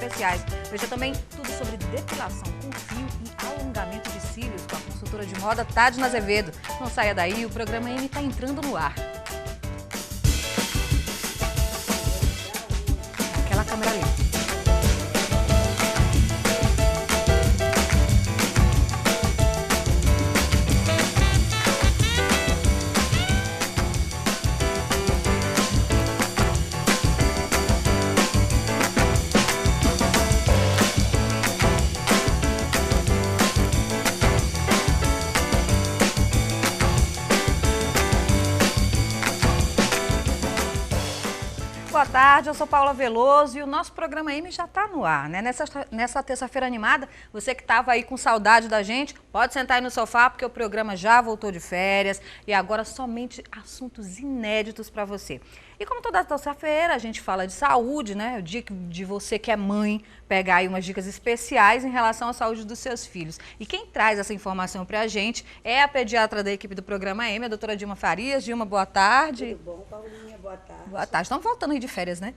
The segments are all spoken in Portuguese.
especiais. Veja também tudo sobre depilação com fio e alongamento de cílios com a consultora de moda Tadna Azevedo. Não saia daí, o programa M está entrando no ar. Aquela câmera ali. Boa tarde, eu sou Paula Veloso e o nosso programa M já está no ar, né? Nessa terça-feira animada, você que estava aí com saudade da gente, pode sentar aí no sofá porque o programa já voltou de férias e agora somente assuntos inéditos para você. E como toda terça-feira a gente fala de saúde, né? O dia de você que é mãe pegar aí umas dicas especiais em relação à saúde dos seus filhos. E quem traz essa informação para a gente é a pediatra da equipe do programa M, a doutora Dilma Farias. Dilma, boa tarde. Tudo bom, Paulinha? Boa tarde. Boa tarde. Estamos voltando aí de férias, né?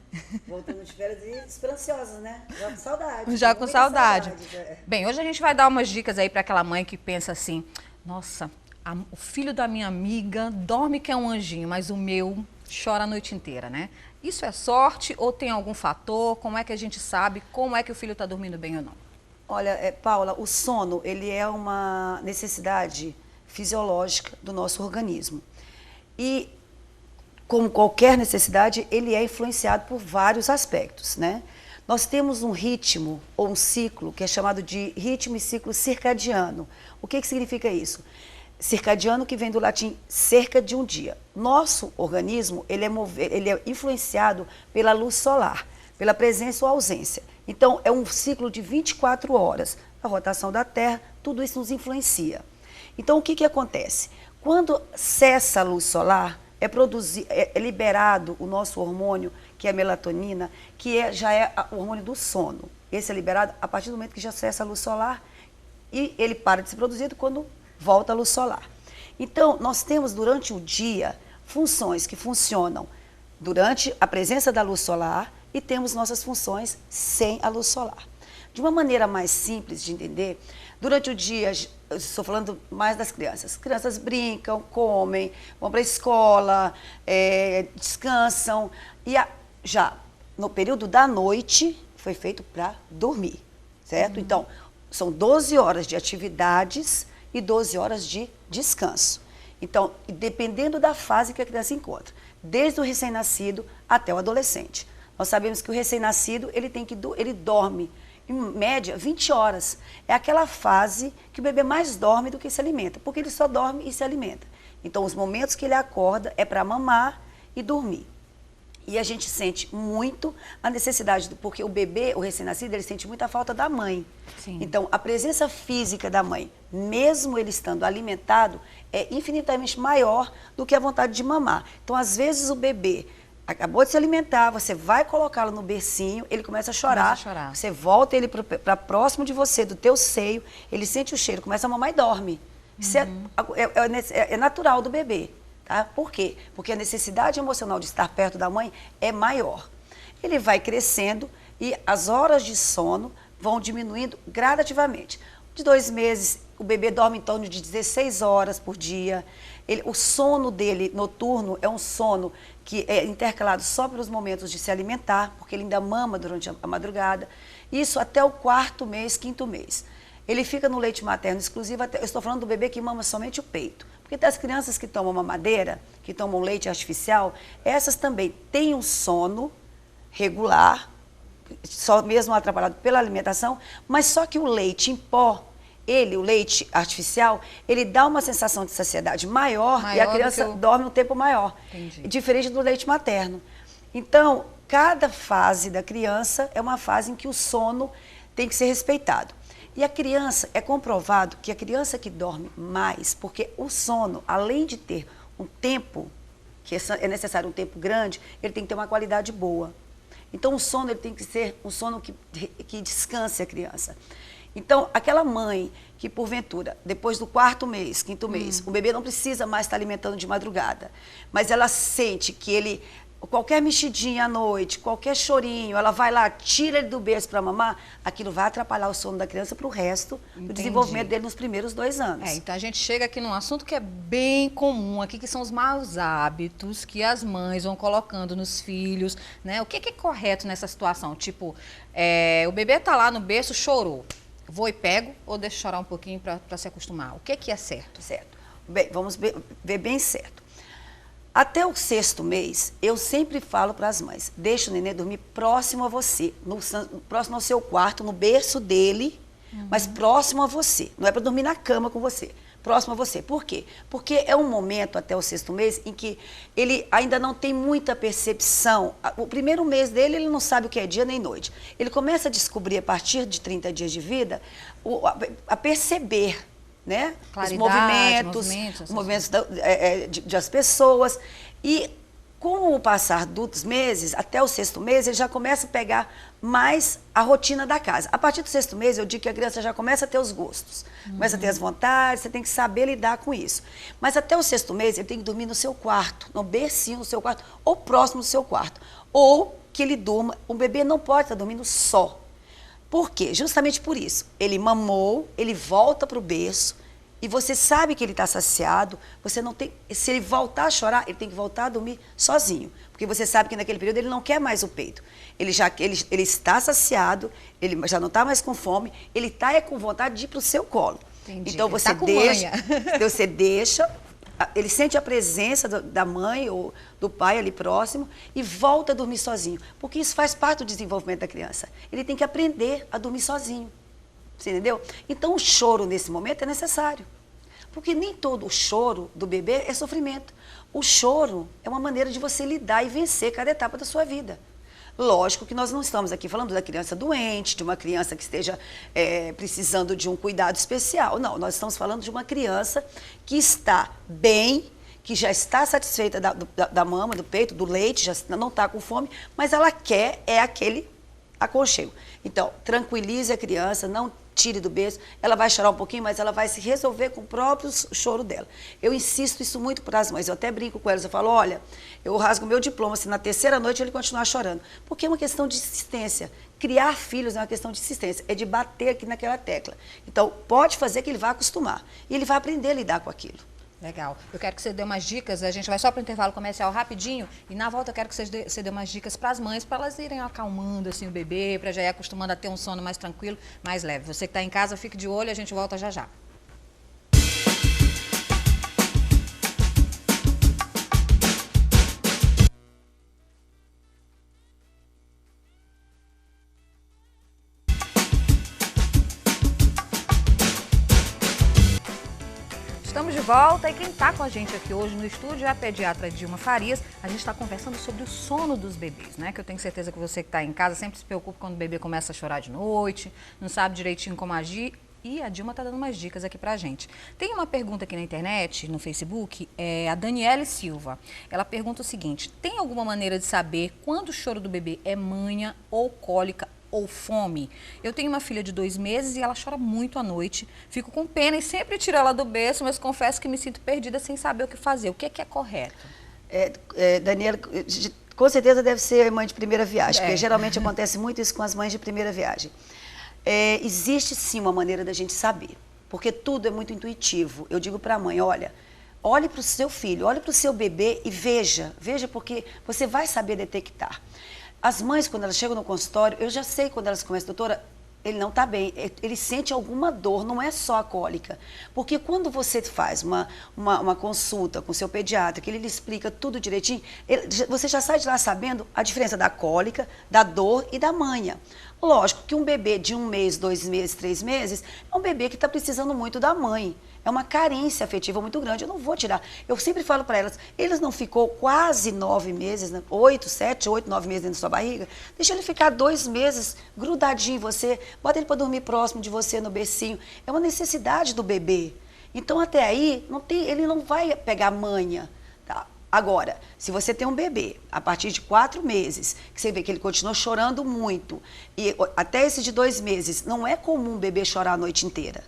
Voltando de férias e esperançosas, né? Já com saudade. Já com saudade. É. Bem, hoje a gente vai dar umas dicas aí para aquela mãe que pensa assim, nossa, o filho da minha amiga dorme que é um anjinho, mas o meu chora a noite inteira, né? Isso é sorte ou tem algum fator? Como é que a gente sabe como é que o filho está dormindo bem ou não? Olha, Paula, o sono, ele é uma necessidade fisiológica do nosso organismo. E, como qualquer necessidade, ele é influenciado por vários aspectos, né? Nós temos um ritmo ou um ciclo que é chamado de ritmo e ciclo circadiano. O que significa isso? Circadiano, que vem do latim cerca de um dia. Nosso organismo, ele é influenciado pela luz solar, pela presença ou ausência. Então, é um ciclo de 24 horas. A rotação da Terra, tudo isso nos influencia. Então, o que acontece? Quando cessa a luz solar, é liberado o nosso hormônio, que é a melatonina, que já é o hormônio do sono. Esse é liberado a partir do momento que já cessa a luz solar e ele para de ser produzido quando volta a luz solar. Então, nós temos durante o dia funções que funcionam durante a presença da luz solar e temos nossas funções sem a luz solar. De uma maneira mais simples de entender, durante o dia, eu estou falando mais das crianças. As crianças brincam, comem, vão para a escola, descansam. E já no período da noite, foi feito para dormir, certo? Então, são 12 horas de atividades e 12 horas de descanso. Então, dependendo da fase que a criança encontra, desde o recém-nascido até o adolescente. Nós sabemos que o recém-nascido, ele dorme, em média, 20 horas. É aquela fase que o bebê mais dorme do que se alimenta, porque ele só dorme e se alimenta. Então, os momentos que ele acorda é para mamar e dormir. E a gente sente muito a necessidade, porque o bebê, o recém-nascido, ele sente muita falta da mãe. Sim. Então, a presença física da mãe, mesmo ele estando alimentado, é infinitamente maior do que a vontade de mamar. Então, às vezes, o bebê acabou de se alimentar, você vai colocá-lo no bercinho, ele começa a chorar. Você volta ele para próximo de você, do teu seio, ele sente o cheiro, começa a mamar e dorme. Isso é natural do bebê. Tá? Por quê? Porque a necessidade emocional de estar perto da mãe é maior. Ele vai crescendo e as horas de sono vão diminuindo gradativamente. De 2 meses, o bebê dorme em torno de 16 horas por dia. O sono dele noturno é um sono que é intercalado só pelos momentos de se alimentar, porque ele ainda mama durante a madrugada. Isso até o 4º mês, 5º mês. Ele fica no leite materno exclusivo, eu estou falando do bebê que mama somente o peito. Porque das crianças que tomam mamadeira, que tomam leite artificial, essas também têm um sono regular, só mesmo atrapalhado pela alimentação, mas só que o leite em pó, o leite artificial, ele dá uma sensação de saciedade maior e a criança dorme um tempo maior. Entendi. Diferente do leite materno. Então, cada fase da criança é uma fase em que o sono tem que ser respeitado. E a criança, é comprovado que a criança que dorme mais, porque o sono, além de ter um tempo, que é necessário um tempo grande, ele tem que ter uma qualidade boa. Então, o sono ele tem que ser um sono que descanse a criança. Então, aquela mãe que, porventura, depois do 4º mês, 5º mês, o bebê não precisa mais estar alimentando de madrugada, mas ela sente que ele qualquer mexidinha à noite, qualquer chorinho, ela vai lá, tira ele do berço para mamar, aquilo vai atrapalhar o sono da criança para o resto do desenvolvimento dele nos primeiros 2 anos. Então a gente chega aqui num assunto que é bem comum aqui, que são os maus hábitos que as mães vão colocando nos filhos, né? O que é correto nessa situação? Tipo, o bebê tá lá no berço, chorou. Vou e pego ou deixo chorar um pouquinho para se acostumar? O que é certo? Certo. Bem, vamos ver bem certo. Até o 6º mês, eu sempre falo para as mães, deixa o neném dormir próximo a você, próximo ao seu quarto, no berço dele, mas próximo a você. Não é para dormir na cama com você, próximo a você. Por quê? Porque é um momento, até o 6º mês, em que ele ainda não tem muita percepção. O primeiro mês dele, ele não sabe o que é dia nem noite. Ele começa a descobrir, a partir de 30 dias de vida, a perceber, né? Os movimentos das pessoas. E com o passar dos meses, até o 6º mês, ele já começa a pegar mais a rotina da casa. A partir do 6º mês, eu digo que a criança já começa a ter os gostos, começa a ter as vontades, você tem que saber lidar com isso. Mas até o 6º mês, ele tem que dormir no seu quarto, no bercinho no seu quarto, ou próximo do seu quarto. Ou que ele durma, o bebê não pode estar dormindo só. Por quê? Justamente por isso. Ele mamou, ele volta para o berço e você sabe que ele está saciado, você não tem, se ele voltar a chorar, ele tem que voltar a dormir sozinho. Porque você sabe que naquele período ele não quer mais o peito. Ele está saciado, ele já não está mais com fome, ele está com vontade de ir para o seu colo. Entendi. Então você deixa, ele sente a presença da mãe ou do pai ali próximo e volta a dormir sozinho. Porque isso faz parte do desenvolvimento da criança. Ele tem que aprender a dormir sozinho. Você entendeu? Então o choro nesse momento é necessário. Porque nem todo o choro do bebê é sofrimento. O choro é uma maneira de você lidar e vencer cada etapa da sua vida. Lógico que nós não estamos aqui falando da criança doente, de uma criança que esteja precisando de um cuidado especial. Não, nós estamos falando de uma criança que está bem, que já está satisfeita da mama, do peito, do leite, já não está com fome, mas ela quer aquele aconchego. Então, tranquilize a criança, não tire do berço, ela vai chorar um pouquinho, mas ela vai se resolver com o próprio choro dela. Eu insisto isso muito para as mães, eu até brinco com elas, eu falo, olha, eu rasgo meu diploma se na 3ª noite ele continuar chorando, porque é uma questão de insistência. Criar filhos é uma questão de insistência, é de bater aqui naquela tecla. Então, pode fazer que ele vá acostumar, e ele vai aprender a lidar com aquilo. Legal. Eu quero que você dê umas dicas, a gente vai só para o intervalo comercial rapidinho, e na volta eu quero que você dê umas dicas para as mães, para elas irem acalmando assim, o bebê, para já ir acostumando a ter um sono mais tranquilo, mais leve. Você que está em casa, fique de olho, a gente volta já já. Estamos de volta e quem está com a gente aqui hoje no estúdio é a pediatra Dilma Farias. A gente está conversando sobre o sono dos bebês, né? Que eu tenho certeza que você que está em casa sempre se preocupa quando o bebê começa a chorar de noite, não sabe direitinho como agir. E a Dilma está dando umas dicas aqui pra gente. Tem uma pergunta aqui na internet, no Facebook, a Daniele Silva. Ela pergunta o seguinte, tem alguma maneira de saber quando o choro do bebê é manha ou cólica ou fome? Eu tenho uma filha de 2 meses e ela chora muito à noite. Fico com pena e sempre tiro ela do berço, mas confesso que me sinto perdida sem saber o que fazer. O que é correto? Daniela, com certeza deve ser mãe de primeira viagem, porque geralmente acontece muito isso com as mães de primeira viagem. Existe sim uma maneira da gente saber, porque tudo é muito intuitivo. Eu digo para a mãe, olha, olhe para o seu filho, olhe para o seu bebê e veja porque você vai saber detectar. As mães, quando elas chegam no consultório, eu já sei quando elas começam, doutora, ele não está bem, ele sente alguma dor, não é só a cólica. Porque quando você faz uma consulta com o seu pediatra, que ele lhe explica tudo direitinho, você já sai de lá sabendo a diferença da cólica, da dor e da manha. Lógico que um bebê de 1 mês, 2 meses, 3 meses, é um bebê que está precisando muito da mãe. É uma carência afetiva muito grande, eu não vou tirar. Eu sempre falo para elas, eles não ficou quase 9 meses, né? 7, 8, 9 meses dentro da sua barriga? Deixa ele ficar 2 meses grudadinho em você, bota ele para dormir próximo de você no bercinho. É uma necessidade do bebê. Então até aí, ele não vai pegar manha. Tá? Agora, se você tem um bebê, a partir de 4 meses, que você vê que ele continua chorando muito, e até esse de 2 meses, não é comum o bebê chorar a noite inteira.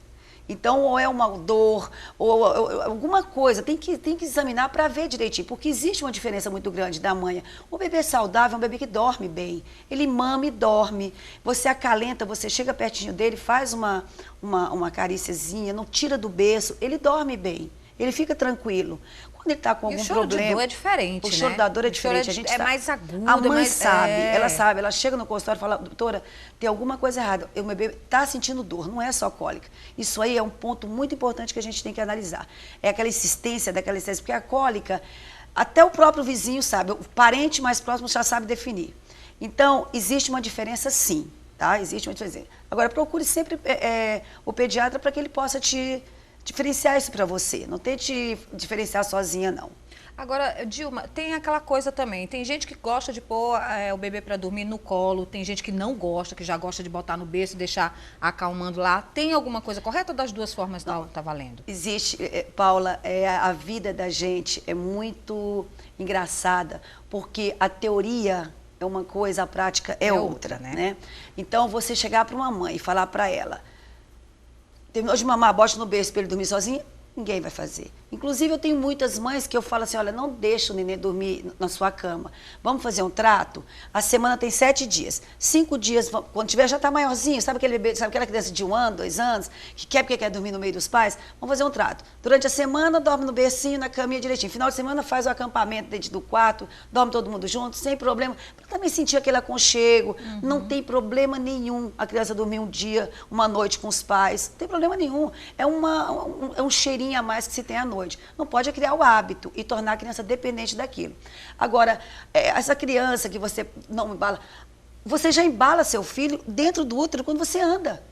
Então, ou é uma dor, ou alguma coisa, tem que examinar para ver direitinho, porque existe uma diferença muito grande da mãe. O bebê saudável é um bebê que dorme bem, ele mama e dorme, você acalenta, você chega pertinho dele, faz uma caríciazinha, não tira do berço, ele dorme bem, ele fica tranquilo. Quando ele está com algum problema... o choro de dor é diferente, O choro da dor é diferente. A gente mais agudo. A mãe sabe, ela sabe, ela chega no consultório e fala, doutora, tem alguma coisa errada, o meu bebê está sentindo dor, não é só cólica. Isso aí é um ponto muito importante que a gente tem que analisar. É aquela insistência daquela insistência, porque a cólica, até o próprio vizinho sabe, o parente mais próximo já sabe definir. Então, existe uma diferença sim, tá? Existe uma diferença. Agora, procure sempre o pediatra para que ele possa te diferenciar isso para você. Não tente diferenciar sozinha, não. Agora, Dilma, tem aquela coisa também. Tem gente que gosta de pôr o bebê para dormir no colo. Tem gente que não gosta, que já gosta de botar no berço e deixar acalmando lá. Tem alguma coisa correta ou das duas formas tá valendo? Existe, Paula, a vida da gente é muito engraçada, porque a teoria é uma coisa, a prática é outra, né? Então, você chegar para uma mãe e falar para ela, terminou de mamar, bote no berço para ele dormir sozinho, ninguém vai fazer. Inclusive, eu tenho muitas mães que eu falo assim, olha, não deixa o neném dormir na sua cama. Vamos fazer um trato? A semana tem 7 dias. 5 dias, quando tiver, já está maiorzinho. Sabe aquele bebê, sabe aquela criança de 1 ano, 2 anos, que quer porque quer dormir no meio dos pais? Vamos fazer um trato. Durante a semana, dorme no bercinho, na caminha direitinho. Final de semana, faz o acampamento dentro do quarto, dorme todo mundo junto, sem problema. Para também sentir aquele aconchego. Não tem problema nenhum a criança dormir um dia, uma noite com os pais. Não tem problema nenhum. É um cheirinho a mais que se tem à noite. Não pode criar o hábito e tornar a criança dependente daquilo. Agora, essa criança que você não embala, você já embala seu filho dentro do útero quando você anda.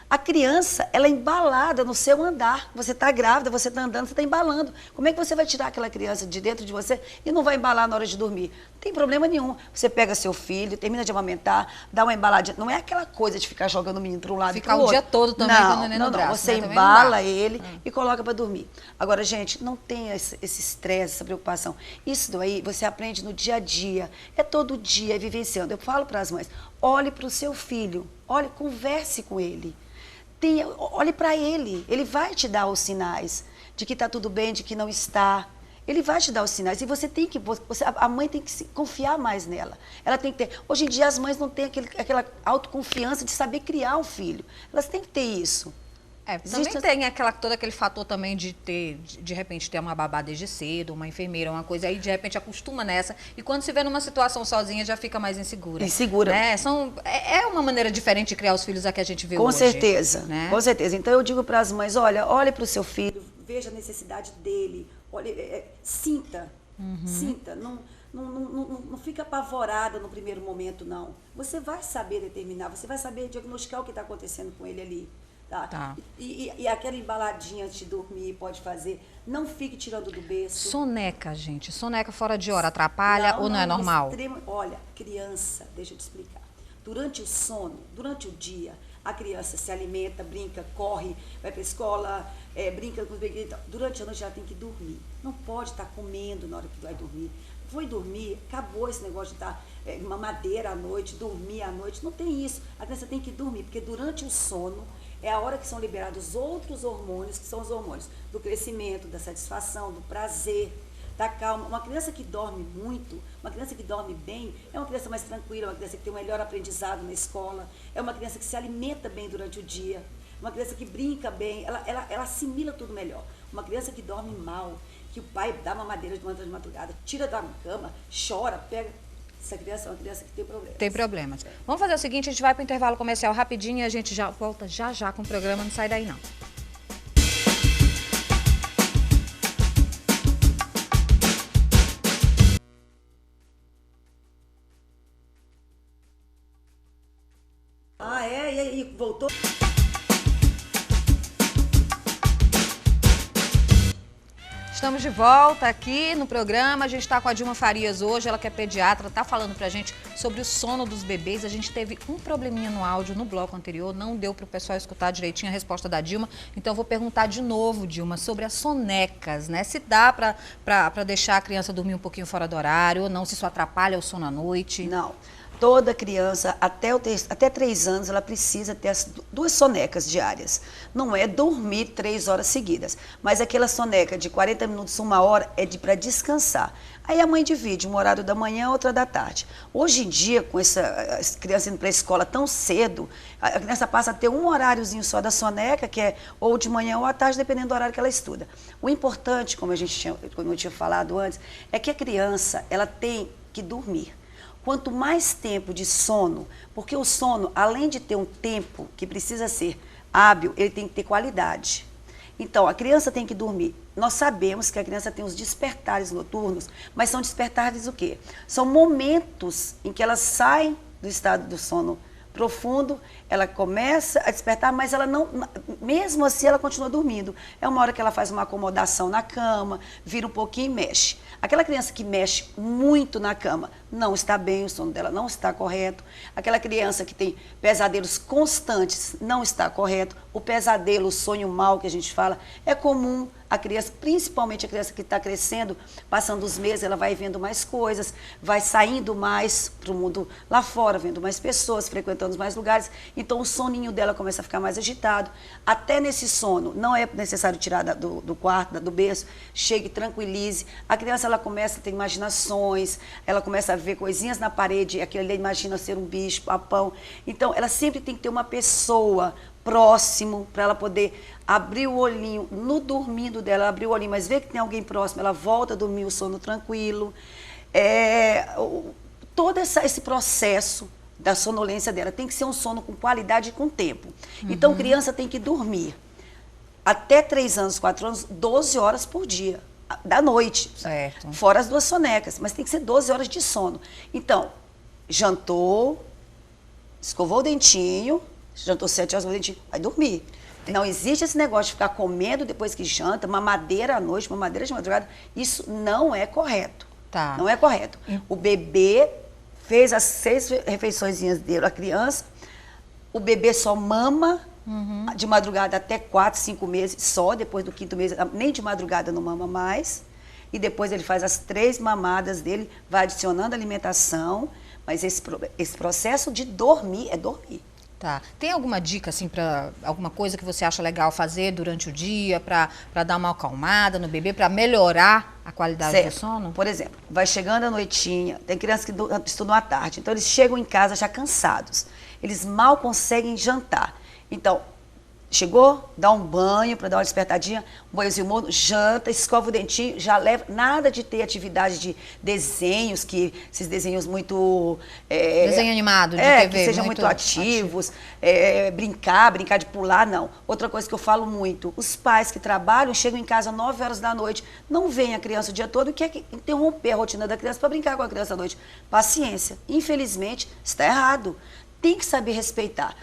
A criança, ela é embalada no seu andar. Você está grávida, você está andando, você está embalando. Como é que você vai tirar aquela criança de dentro de você e não vai embalar na hora de dormir? Não tem problema nenhum. Você pega seu filho, termina de amamentar, dá uma embaladinha. Não é aquela coisa de ficar jogando o menino para um lado e para o outro. Ficar o dia todo também com o neném no braço. Você embala ele e coloca para dormir. Agora, gente, não tenha esse estresse, essa preocupação. Isso daí você aprende no dia a dia. É todo dia, é vivenciando. Eu falo para as mães, olhe para o seu filho, olhe, converse com ele. Olhe para ele vai te dar os sinais de que está tudo bem, de que não está. Ele vai te dar os sinais e você tem que, a mãe tem que confiar mais nela. Ela tem que ter. Hoje em dia as mães não têm aquela autoconfiança de saber criar um filho. Elas têm que ter isso. Também tem todo aquele fator também de ter, de repente, ter uma babá desde cedo, uma enfermeira, uma coisa, aí de repente acostuma nessa, e quando se vê numa situação sozinha já fica mais insegura. Insegura. Né? É uma maneira diferente de criar os filhos a que a gente vê hoje. Com certeza, né? Com certeza. Então eu digo para as mães, olhe para o seu filho, veja a necessidade dele, sinta, sinta, não fica apavorada no primeiro momento, não. Você vai saber determinar, você vai saber diagnosticar o que está acontecendo com ele ali. Tá. E aquela embaladinha antes de dormir pode fazer. Não fique tirando do berço. Soneca, gente. Soneca fora de hora atrapalha ou não é normal? Olha, criança, deixa eu te explicar. Durante o sono, durante o dia, a criança se alimenta, brinca, corre, vai para a escola, brinca com os brinquedos. Durante a noite ela tem que dormir. Não pode estar comendo na hora que vai dormir. Foi dormir, acabou esse negócio de estar mamadeira à noite, dormir à noite. Não tem isso. A criança tem que dormir, porque durante o sono é a hora que são liberados outros hormônios, que são os hormônios do crescimento, da satisfação, do prazer, da calma. Uma criança que dorme muito, uma criança que dorme bem, é uma criança mais tranquila, uma criança que tem um melhor aprendizado na escola, é uma criança que se alimenta bem durante o dia, uma criança que brinca bem, ela assimila tudo melhor. Uma criança que dorme mal, que o pai dá mamadeira de madrugada, tira da cama, chora, pega... Essa criança é uma criança que tem problemas. Tem problemas. Vamos fazer o seguinte, a gente vai para o intervalo comercial rapidinho e a gente já volta já com o programa, não sai daí não. E voltou... Estamos de volta aqui no programa, a gente está com a Dilma Farias hoje, ela que é pediatra, está falando pra gente sobre o sono dos bebês. A gente teve um probleminha no áudio no bloco anterior, não deu para o pessoal escutar direitinho a resposta da Dilma, então eu vou perguntar de novo, Dilma, sobre as sonecas, né? Se dá para deixar a criança dormir um pouquinho fora do horário ou não, se isso atrapalha o sono à noite? Não. Toda criança, até 3 anos, ela precisa ter as 2 sonecas diárias. Não é dormir 3 horas seguidas, mas aquela soneca de 40 minutos, 1 hora, é para descansar. Aí a mãe divide, um horário da manhã, outra da tarde. Hoje em dia, com as crianças indo para a escola tão cedo, a criança passa a ter um horáriozinho só da soneca, que é ou de manhã ou à tarde, dependendo do horário que ela estuda. O importante, como eu tinha falado antes, é que a criança ela tem que dormir. Quanto mais tempo de sono, porque o sono, além de ter um tempo que precisa ser hábil, ele tem que ter qualidade. Então, a criança tem que dormir. Nós sabemos que a criança tem os despertares noturnos, mas são despertares o quê? São momentos em que elas saem do estado do sono profundo, ela começa a despertar, mas ela não, mesmo assim ela continua dormindo. É uma hora que ela faz uma acomodação na cama, vira um pouquinho e mexe. Aquela criança que mexe muito na cama não está bem, o sono dela não está correto. Aquela criança que tem pesadelos constantes não está correto. O pesadelo, o sonho mau que a gente fala, é comum. A criança, principalmente a criança que está crescendo, passando os meses, ela vai vendo mais coisas, vai saindo mais para o mundo lá fora, vendo mais pessoas, frequentando mais lugares. Então, o soninho dela começa a ficar mais agitado. Até nesse sono, não é necessário tirar do quarto, do berço, chegue, tranquilize. A criança, ela começa a ter imaginações, ela começa a ver coisinhas na parede, aquilo ali imagina ser um bicho, papão. Então, ela sempre tem que ter uma pessoa próximo, para ela poder abrir o olhinho, no dormindo dela, abrir o olhinho, mas ver que tem alguém próximo, ela volta a dormir o sono tranquilo. Todo esse processo da sonolência dela tem que ser um sono com qualidade e com tempo. Então, criança tem que dormir até 3 anos, 4 anos, 12 horas por dia, da noite. Certo. Fora as 2 sonecas, mas tem que ser 12 horas de sono. Então, jantou, escovou o dentinho, jantou 7 horas, vai dormir. Não existe esse negócio de ficar comendo depois que janta, mamadeira à noite, mamadeira de madrugada. Isso não é correto. Tá. Não é correto. O bebê fez as 6 refeiçõezinhas dele, a criança, o bebê só mama de madrugada até 4, 5 meses, só depois do 5º mês, nem de madrugada não mama mais. E depois ele faz as 3 mamadas dele, vai adicionando alimentação, mas esse processo de dormir é dormir. Tá. Tem alguma dica, assim, para alguma coisa que você acha legal fazer durante o dia, para dar uma acalmada no bebê, para melhorar a qualidade do sono? Por exemplo, vai chegando à noitinha, tem crianças que estudam à tarde, então eles chegam em casa já cansados, eles mal conseguem jantar. Então, chegou, dá um banho para dar uma despertadinha, um banhozinho morno, janta, escova o dentinho, já leva, nada de ter atividade de desenhos, esses desenhos muito... desenho animado de TV. Que sejam muito ativos, brincar de pular, não. Outra coisa que eu falo muito, os pais que trabalham, chegam em casa às 9 horas da noite, não veem a criança o dia todo e quer interromper a rotina da criança para brincar com a criança à noite. Paciência. Infelizmente, está errado. Tem que saber respeitar.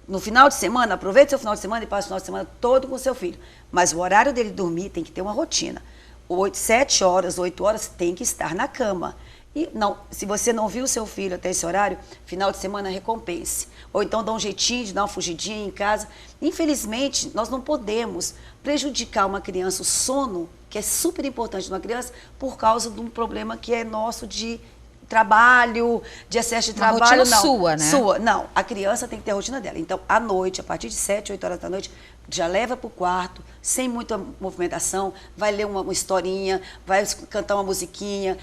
No final de semana, aproveite seu final de semana e passe o final de semana todo com seu filho. Mas o horário dele dormir tem que ter uma rotina. 7 horas, 8 horas, tem que estar na cama. E não, se você não viu o seu filho até esse horário, final de semana recompense. Ou então dá um jeitinho de dar uma fugidinha em casa. Infelizmente, nós não podemos prejudicar uma criança, o sono, que é super importante de uma criança, por causa de um problema que é nosso de trabalho, de excesso de trabalho. Rotina não. Sua, né? Sua, não. A criança tem que ter a rotina dela. Então, à noite, a partir de 7, 8 horas da noite, já leva para o quarto, sem muita movimentação, vai ler uma historinha, vai cantar uma musiquinha,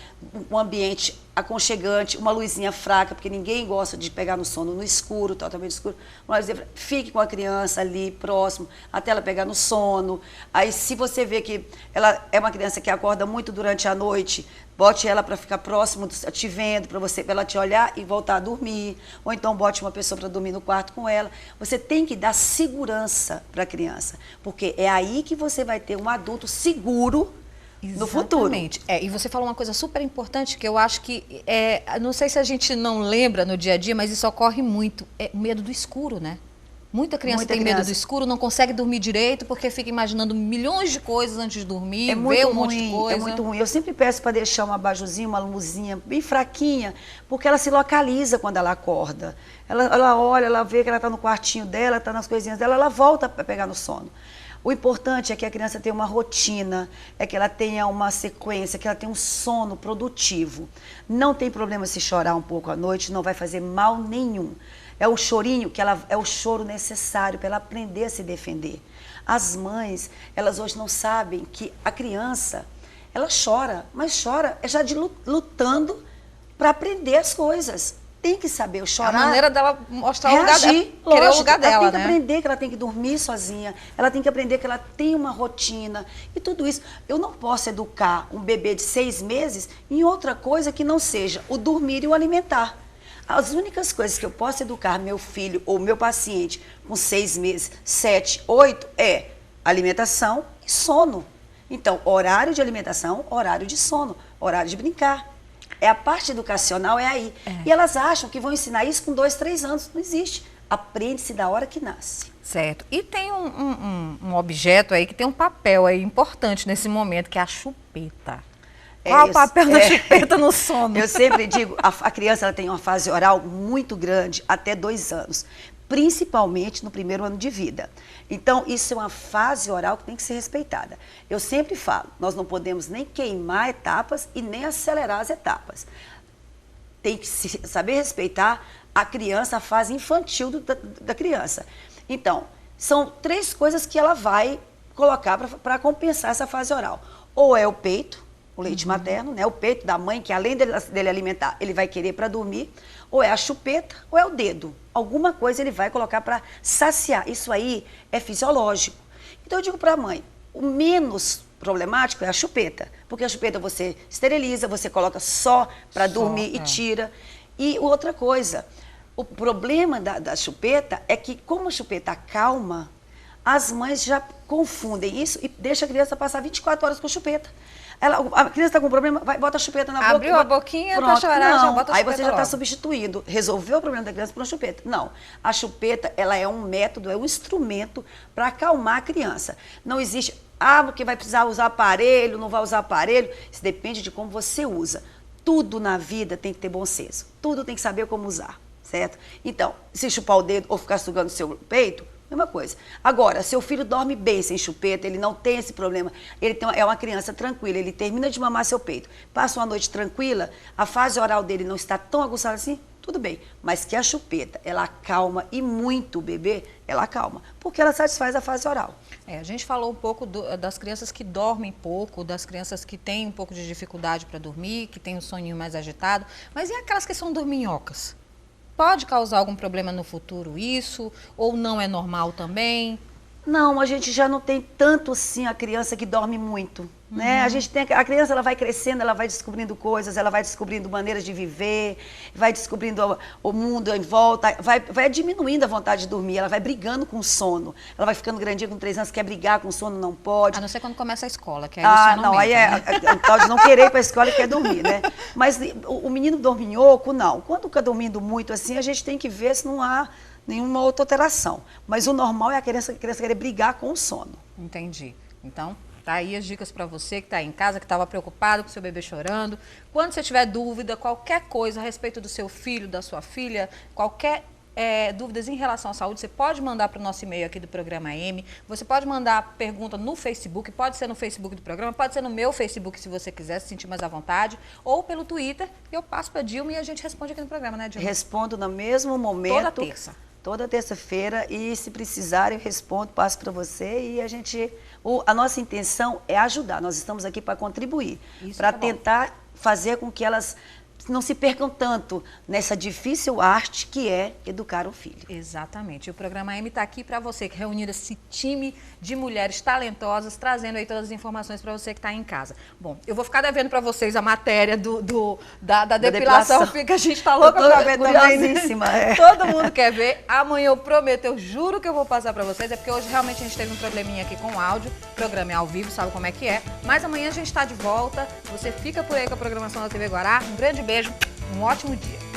um ambiente aconchegante, uma luzinha fraca, porque ninguém gosta de pegar no sono no escuro, totalmente escuro. Uma luzinha, fique com a criança ali, próximo, até ela pegar no sono. Aí, se você vê que ela é uma criança que acorda muito durante a noite, bote ela para ficar próximo, te vendo, para ela te olhar e voltar a dormir. Ou então bote uma pessoa para dormir no quarto com ela. Você tem que dar segurança para a criança, porque é aí que você vai ter um adulto seguro no futuro. Exatamente. E você falou uma coisa super importante que eu acho que, não sei se a gente não lembra no dia a dia, mas isso ocorre muito, é o medo do escuro, né? Muita criança tem medo do escuro, não consegue dormir direito porque fica imaginando milhões de coisas antes de dormir, vê um monte de coisa. É muito ruim. Eu sempre peço para deixar uma abajuzinha, uma luzinha bem fraquinha, porque ela se localiza quando ela acorda. Ela olha, ela vê que ela está no quartinho dela, está nas coisinhas dela, ela volta para pegar no sono. O importante é que a criança tenha uma rotina, é que ela tenha uma sequência, que ela tenha um sono produtivo. Não tem problema se chorar um pouco à noite, não vai fazer mal nenhum. É o chorinho é o choro necessário para ela aprender a se defender. As mães, elas hoje não sabem que a criança, ela chora, mas chora já lutando para aprender as coisas. Tem que saber chorar. A maneira dela mostrar o lugar dela, lógico, querer o lugar dela, ela tem que né? aprender que ela tem que dormir sozinha, ela tem que aprender que ela tem uma rotina e tudo isso. Eu não posso educar um bebê de 6 meses em outra coisa que não seja o dormir e o alimentar. As únicas coisas que eu posso educar meu filho ou meu paciente com 6 meses, 7, 8, é alimentação e sono. Então, horário de alimentação, horário de sono, horário de brincar. A parte educacional é aí. E elas acham que vão ensinar isso com 2, 3 anos. Não existe. Aprende-se da hora que nasce. Certo. E tem um objeto aí que tem um papel aí importante nesse momento, que é a chupeta. Qual é o papel da chupeta no sono? Eu sempre digo, a criança ela tem uma fase oral muito grande, até 2 anos. Principalmente no primeiro ano de vida. Então, isso é uma fase oral que tem que ser respeitada. Eu sempre falo, nós não podemos nem queimar etapas e nem acelerar as etapas. Tem que saber respeitar a criança, a fase infantil da criança. Então, são 3 coisas que ela vai colocar para compensar essa fase oral. Ou é o peito, o leite materno, né? O peito da mãe, que além dele alimentar, ele vai querer para dormir. Ou é a chupeta, ou é o dedo. Alguma coisa ele vai colocar para saciar. Isso aí é fisiológico. Então eu digo para a mãe, o menos problemático é a chupeta. Porque a chupeta você esteriliza, você coloca só para dormir e tira. E outra coisa, o problema da chupeta é que como a chupeta acalma, as mães já confundem isso e deixam a criança passar 24 horas com chupeta. A criança está com problema, bota a chupeta na boca. Abriu a boquinha para chorar, já bota a chupeta. Aí você já está logo substituindo. Resolveu o problema da criança por uma chupeta. Não. A chupeta, ela é um método, é um instrumento para acalmar a criança. Não existe, porque vai precisar usar aparelho, não vai usar aparelho. Isso depende de como você usa. Tudo na vida tem que ter bom senso. Tudo tem que saber como usar, certo? Então, se chupar o dedo ou ficar sugando o seu peito, mesma coisa. Agora, seu filho dorme bem sem chupeta, ele não tem esse problema, é uma criança tranquila, ele termina de mamar seu peito, passa uma noite tranquila, a fase oral dele não está tão aguçada assim, tudo bem. Mas que a chupeta, ela acalma e muito o bebê, ela acalma, porque ela satisfaz a fase oral. A gente falou um pouco das crianças que dormem pouco, das crianças que têm um pouco de dificuldade para dormir, que têm o soninho mais agitado, mas e aquelas que são dorminhocas? Pode causar algum problema no futuro isso? Ou não é normal também? Não, a gente já não tem tanto assim a criança que dorme muito, né? A criança ela vai crescendo, ela vai descobrindo coisas, ela vai descobrindo maneiras de viver, vai descobrindo o mundo em volta, vai diminuindo a vontade de dormir, ela vai brigando com o sono. Ela vai ficando grandinha com 3 anos, quer brigar com o sono, não pode. A não ser quando começa a escola, que aí o sono não, aí é o tal de não querer ir para a escola e quer dormir, né? Mas o menino dorminhoco, não. Quando fica dormindo muito assim, a gente tem que ver se não há nenhuma outra alteração. Mas o normal é a criança querer brigar com o sono. Entendi. Então, tá aí as dicas para você que está em casa, que estava preocupado com seu bebê chorando. Quando você tiver dúvida, qualquer coisa a respeito do seu filho, da sua filha, qualquer dúvidas em relação à saúde, você pode mandar para o nosso e-mail aqui do Programa M. Você pode mandar pergunta no Facebook, pode ser no Facebook do programa, pode ser no meu Facebook se você quiser se sentir mais à vontade, ou pelo Twitter, e eu passo para a Dilma e a gente responde aqui no programa, né, Dilma? Respondo no mesmo momento. Toda terça. Toda terça-feira, e se precisar eu respondo, passo para você, e a nossa intenção é ajudar, nós estamos aqui para contribuir, para tentar fazer com que elas não se percam tanto nessa difícil arte que é educar um filho. Exatamente. E o Programa M está aqui para você, que reunir esse time de mulheres talentosas, trazendo aí todas as informações para você que está em casa. Bom, eu vou ficar devendo para vocês a matéria da depilação, porque a gente está louca para ver também. Todo mundo quer ver. Amanhã eu prometo, eu juro que eu vou passar para vocês, é porque hoje realmente a gente teve um probleminha aqui com o áudio, o programa é ao vivo, sabe como é que é. Mas amanhã a gente está de volta, você fica por aí com a programação da TV Guará. Um grande beijo, um ótimo dia.